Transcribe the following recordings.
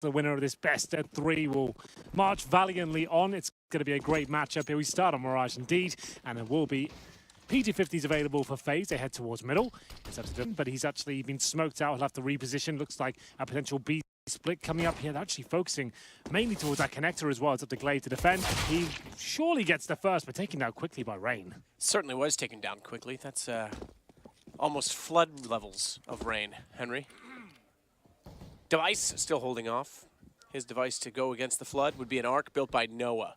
The winner of this best of 3 will march valiantly on. It's going to be a great matchup here. We start on Mirage indeed, and there will be PT50s available for FaZe. They head towards middle. But he's actually been smoked out. He'll have to reposition. Looks like a potential B split coming up here. They're actually focusing mainly towards that connector as well. It's up to Glaive to defend. He surely gets the first, but taken down quickly by Rain. Certainly was taken down quickly. That's almost flood levels of Rain, Henry. Device still holding off. His device to go against the flood would be an arc built by Noah.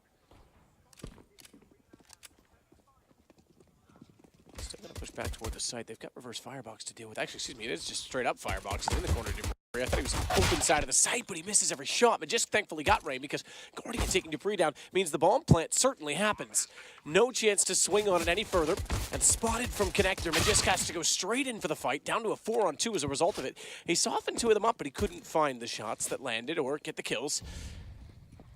Still gonna push back toward the site. They've got reverse firebox to deal with. Actually, excuse me, it is just straight up firebox. He's in the corner. I thought he was open side of the site, but he misses every shot. But just thankfully got Rain because Guardian taking Dupree down means the bomb plant certainly happens. No chance to swing on it any further. And spotted from connector, Magisk has to go straight in for the fight, down to a 4-on-2 as a result of it. He softened 2 of them up, but he couldn't find the shots that landed or get the kills.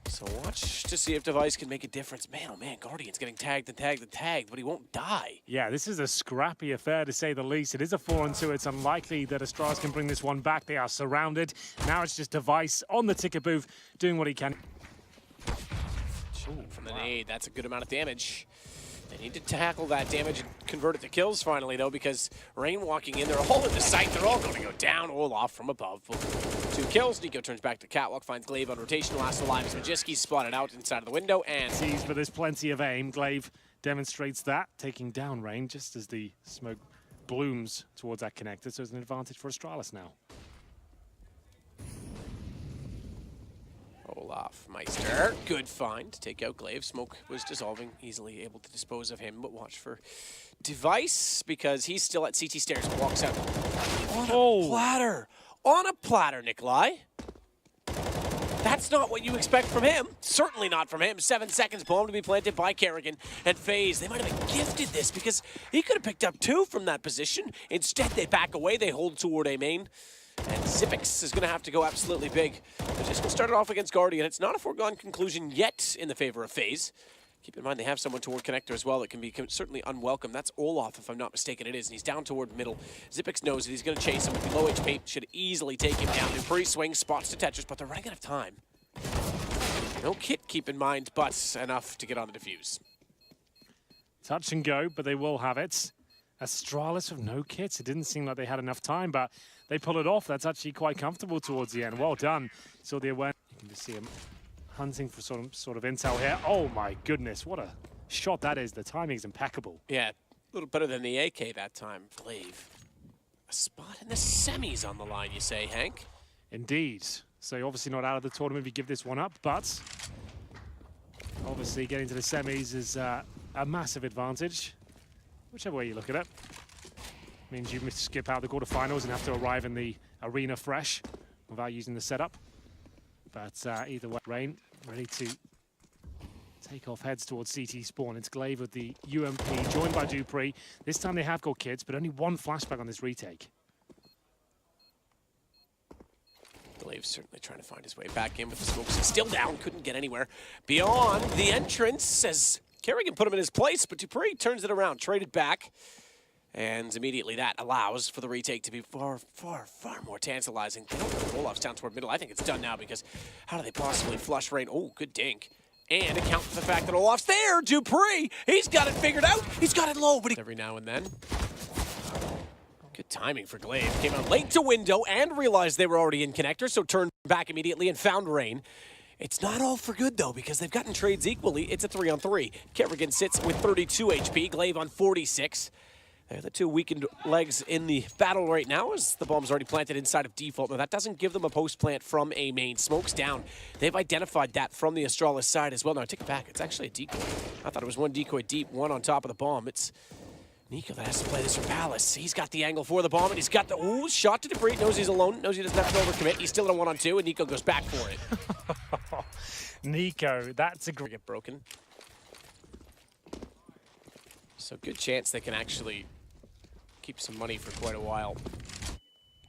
So watch to see if Device can make a difference. Man, oh man, Guardian's getting tagged and tagged and tagged, but he won't die. Yeah, this is a scrappy affair to say the least. It is a 4-on-2. It's unlikely that Astralis can bring this one back. They are surrounded. Now it's just Device on the ticket booth doing what he can. Ooh, from the nade, that's a good amount of damage. They need to tackle that damage and convert it to kills finally, though, because Rain walking in, they're all in the site. They're all going to go down. Olaf from above. 2 kills. Nico turns back to Catwalk, finds Glaive on rotation. Last alive is Magiski, spotted out inside of the window, and sees, but there's plenty of aim. Glaive demonstrates that, taking down Rain just as the smoke blooms towards that connector. So it's an advantage for Astralis now. Olaf Meister, good find to take out Glaive. Smoke was dissolving, easily able to dispose of him, but watch for Device because he's still at CT stairs. Walks out on a platter. On a platter, Nikolai. That's not what you expect from him. Certainly not from him. 7 seconds, bomb to be planted by Kerrigan and FaZe. They might have been gifted this because he could have picked up 2 from that position. Instead, they back away. They hold toward A main. And Zipix is going to have to go absolutely big. They're just going to start it off against Guardian. It's not a foregone conclusion yet in the favor of FaZe. Keep in mind they have someone toward connector as well that can be certainly unwelcome. That's Olaf, if I'm not mistaken. It is, and he's down toward middle. Zipix knows that he's going to chase him with the low HP. Should easily take him down. Dupree swings, spots to Tetris, but they're running out of time. No kit, keep in mind, but enough to get on the defuse. Touch and go, but they will have it. Astralis with no kits. It didn't seem like they had enough time, but they pull it off. That's actually quite comfortable towards the end. Well done. So the awareness. You can just see him hunting for sort of intel here. Oh my goodness, what a shot that is. The timing is impeccable. Yeah, a little better than the AK that time. Glaive. A spot in the semis on the line, you say, Hank? Indeed. So you're obviously not out of the tournament if you give this one up, but obviously getting to the semis is a massive advantage. Whichever way you look at it. Means you skip out the quarterfinals and have to arrive in the arena fresh without using the setup. But either way, Rain ready to take off heads towards CT spawn. It's Glaive with the UMP, joined by Dupree. This time they have got kids, but only 1 flashback on this retake. Glaive certainly trying to find his way back in with the smokes. He's still down, couldn't get anywhere beyond the entrance as Kerrigan put him in his place, but Dupree turns it around, traded back. And immediately that allows for the retake to be far, far, far more tantalizing. They don't put Olaf's down toward middle. I think it's done now because how do they possibly flush Rain? Oh, good dink. And account for the fact that Olaf's there. Dupree, he's got it figured out. He's got it low, but every now and then. Good timing for Glaive. Came out late to window and realized they were already in connector, so turned back immediately and found Rain. It's not all for good, though, because they've gotten trades equally. It's a 3-on-3. Kerrigan sits with 32 HP, Glaive on 46. They're the 2 weakened legs in the battle right now as the bomb's already planted inside of default. Now, that doesn't give them a post plant from A main. Smoke's down. They've identified that from the Astralis side as well. Now, take it back. It's actually a decoy. I thought it was 1 decoy deep, 1 on top of the bomb. It's Nico that has to play this for Palace. He's got the angle for the bomb, and he's got the shot to Dupree. Knows he's alone. Knows he doesn't have to overcommit. He's still in a 1-on-2, and Nico goes back for it. Nico, that's a great. Get broken. So good chance they can actually keep some money for quite a while.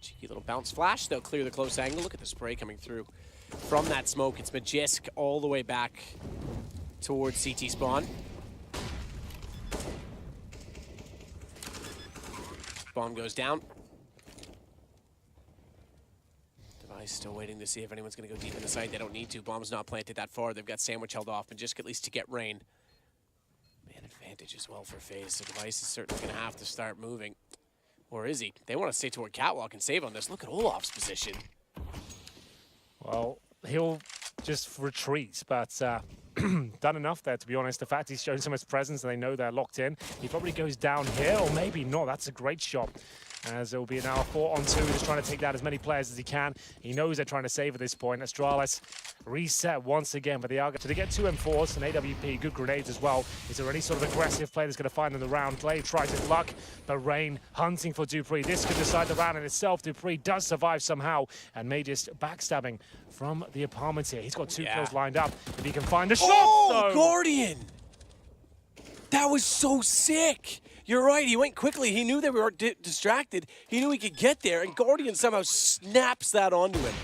Cheeky little bounce flash. They'll clear the close angle. Look at the spray coming through from that smoke. It's Magisk all the way back towards CT spawn. Bomb goes down. Device still waiting to see if anyone's going to go deep in the site. They don't need to. Bomb's not planted that far. They've got Sandwich held off, and just at least to get rain. Man advantage as well for FaZe. So Device is certainly going to have to start moving. Or is he? They want to stay toward Catwalk and save on this. Look at Olaf's position. Well, he'll just retreat, but done enough there, to be honest. The fact he's shown so much presence and they know they're locked in, he probably goes down here, or maybe not. That's a great shot, as it will be now 4-on-2, just trying to take down as many players as he can. He knows they're trying to save at this point. Astralis reset once again, but they are going to get 2 M4s and AWP, good grenades as well. Is there any sort of aggressive play that's going to find in the round? Glaive tries his luck, but Rain hunting for du3. This could decide the round in itself. du3 does survive somehow, and may just backstabbing from the apartment here. He's got 2 kills lined up. If he can find a shot, though. Guardian! That was so sick! You're right, he went quickly. He knew they were distracted. He knew he could get there, and Guardian somehow snaps that onto him.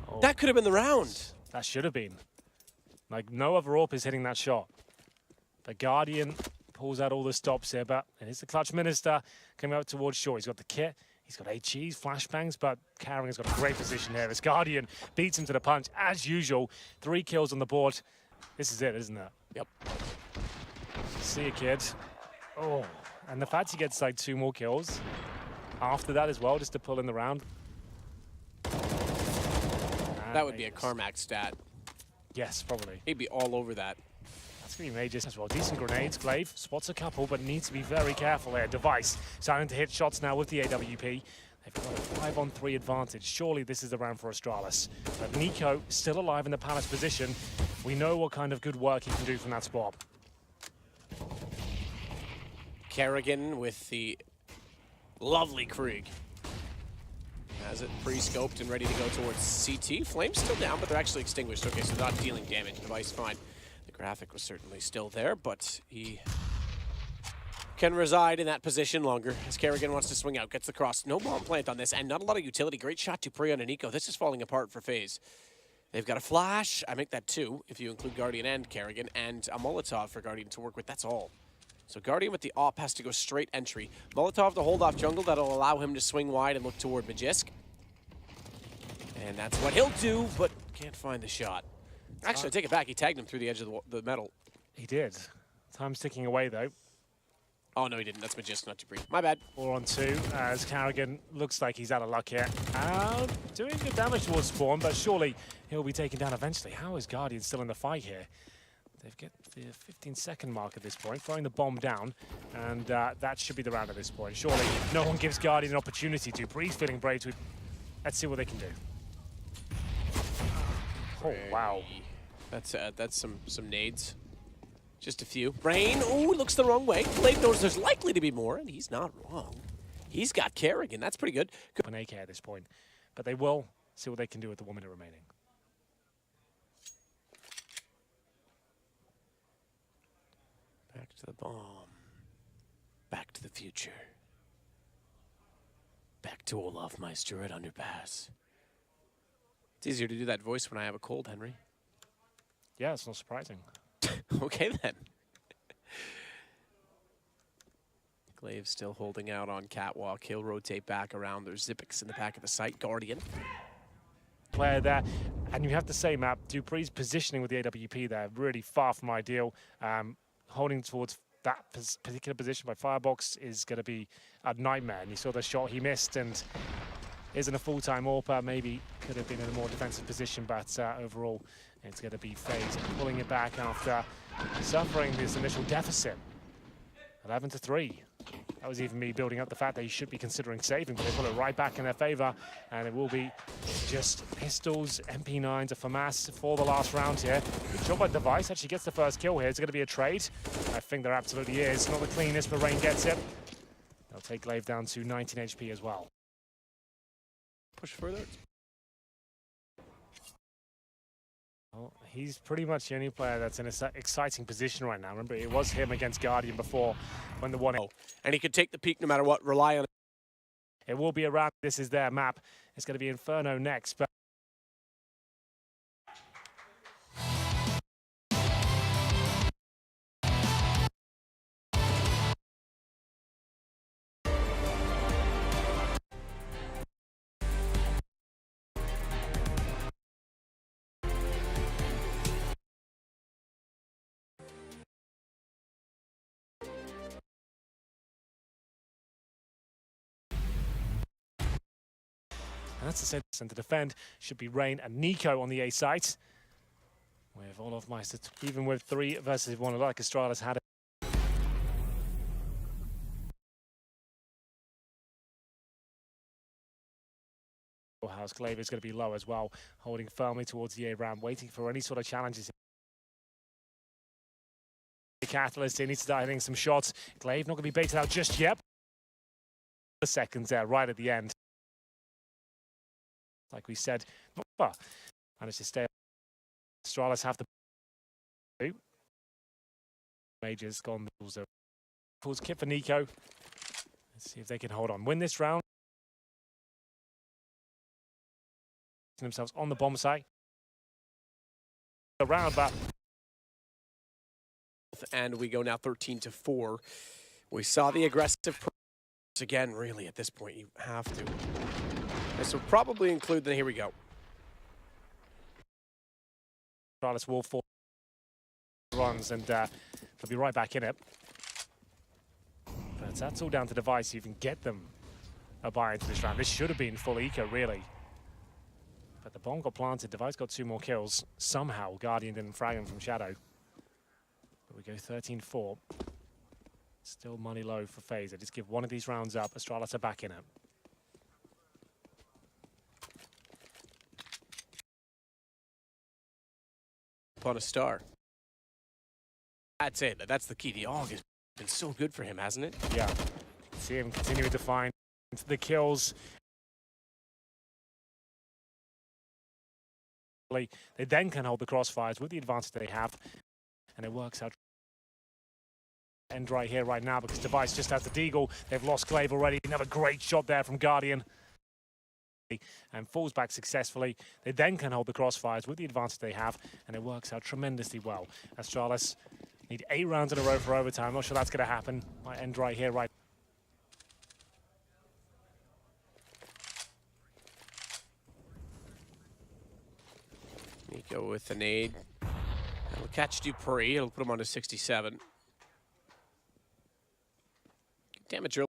Oh. That could have been the round. That should have been. Like, no other AWP is hitting that shot. But Guardian pulls out all the stops here, but it is the Clutch Minister coming up towards short. He's got the kit, he's got HEs, flashbangs, but Carring's got a great position here as Guardian beats him to the punch, as usual. 3 kills on the board. This is it, isn't it? Yep. See you, kid. Oh. And the fact he gets like 2 more kills after that as well, just to pull in the round. That would be a Carmack stat. Yes, probably. He'd be all over that. That's going to be major as well. Decent grenades. Glaive spots a couple, but needs to be very careful here. Device starting to hit shots now with the AWP. They've got a 5-on-3 advantage. Surely this is the round for Astralis. But Nico still alive in the Palace position. We know what kind of good work he can do from that spot. Kerrigan with the lovely Krieg. Has it pre-scoped and ready to go towards CT. Flame's still down, but they're actually extinguished. Okay, so not dealing damage. Device fine. The graphic was certainly still there, but he can reside in that position longer as Kerrigan wants to swing out. Gets the cross. No bomb plant on this, and not a lot of utility. Great shot to pre on Nico. This is falling apart for FaZe. They've got a flash. I make that 2 if you include Guardian and Kerrigan, and a Molotov for Guardian to work with. That's all. So Guardian with the AWP has to go straight entry. Molotov to hold off jungle. That'll allow him to swing wide and look toward Magisk. And that's what he'll do, but can't find the shot. Actually, I take it back. He tagged him through the edge of the metal. He did. Time's ticking away, though. Oh, no, he didn't. That's Magisk, not Dupree. My bad. 4-on-2 as Kerrigan looks like he's out of luck here. Doing good damage towards spawn, but surely he'll be taken down eventually. How is Guardian still in the fight here? They've got the 15-second mark at this point, throwing the bomb down, and that should be the round at this point. Surely no one gives Guardian an opportunity to. Breeze feeling brave to. Let's see what they can do. Oh, wow. That's some nades. Just a few. Rain, oh, looks the wrong way. Glaive knows there's likely to be more, and he's not wrong. He's got Kerrigan. That's pretty good. An AK at this point, but they will see what they can do with the 1 minute remaining. Back to the bomb. Back to the future. Back to Olaf Meister at Underpass. It's easier to do that voice when I have a cold, Henry. Yeah, it's not surprising. Okay, then. Glaive still holding out on Catwalk. He'll rotate back around. There's Zippix in the back of the site. Guardian. Player there. And you have to say, Matt, Dupree's positioning with the AWP there, really far from ideal. Holding towards that particular position by Firebox is going to be a nightmare. And you saw the shot he missed, and isn't a full-time AWPer. Maybe could have been in a more defensive position, but overall, it's going to be FaZe pulling it back after suffering this initial deficit. 11-3. That was even me building up the fact that he should be considering saving, but they pull it right back in their favor, and it will be just pistols, MP9s, a FAMAS for the last round here. Good job by Device, actually gets the first kill here. Is it going to be a trade? I think there absolutely is. Not the cleanest, but Rain gets it. They'll take Glaive down to 19 HP as well. Push further. Well, he's pretty much the only player that's in an exciting position right now. Remember, it was him against Guardian before when the 1-0. And he could take the peak no matter what, rely on it. It will be around. This is their map. It's going to be Inferno next. But That's the sense, and to defend should be Rain and Nico on the A site. With all of Meister, even with 3 versus 1, like Astralis had it. House Glaive is going to be low as well, holding firmly towards the A round, waiting for any sort of challenges. The Catalyst, he needs to start hitting some shots. Glaive not going to be baited out just yet. The seconds there, right at the end. Like we said, managed to stay. Astralis have the Majors gone. Pulls kit for Nico. Let's see if they can hold on. Win this round. Themselves on the bomb site. Around back. And we go now 13-4. We saw the aggressive again. Really, at this point, you have to. This will probably include the. Here we go. Astralis will fall runs, and they'll be right back in it. But that's all down to Device. You even get them a buy into this round. This should have been full eco, really. But the bomb got planted. Device got 2 more kills. Somehow, Guardian didn't frag him from Shadow. But we go 13-4. Still money low for FaZe. Just give one of these rounds up. Astralis are back in it. Upon a star. That's it. That's the key. The AUG has been so good for him, hasn't it? Yeah. You can see him continuing to find the kills. They then can hold the crossfires with the advantage they have, and it works out. End right here, right now, because Device just has the deagle. They've lost Glaive already. Another great shot there from Guardian. And falls back successfully. They then can hold the crossfires with the advantage they have, and it works out tremendously well. Astralis need 8 rounds in a row for overtime. Not sure that's going to happen. Might end right here, right. Nico with the nade. It'll catch Dupree. It'll put him on to 67. Damage early.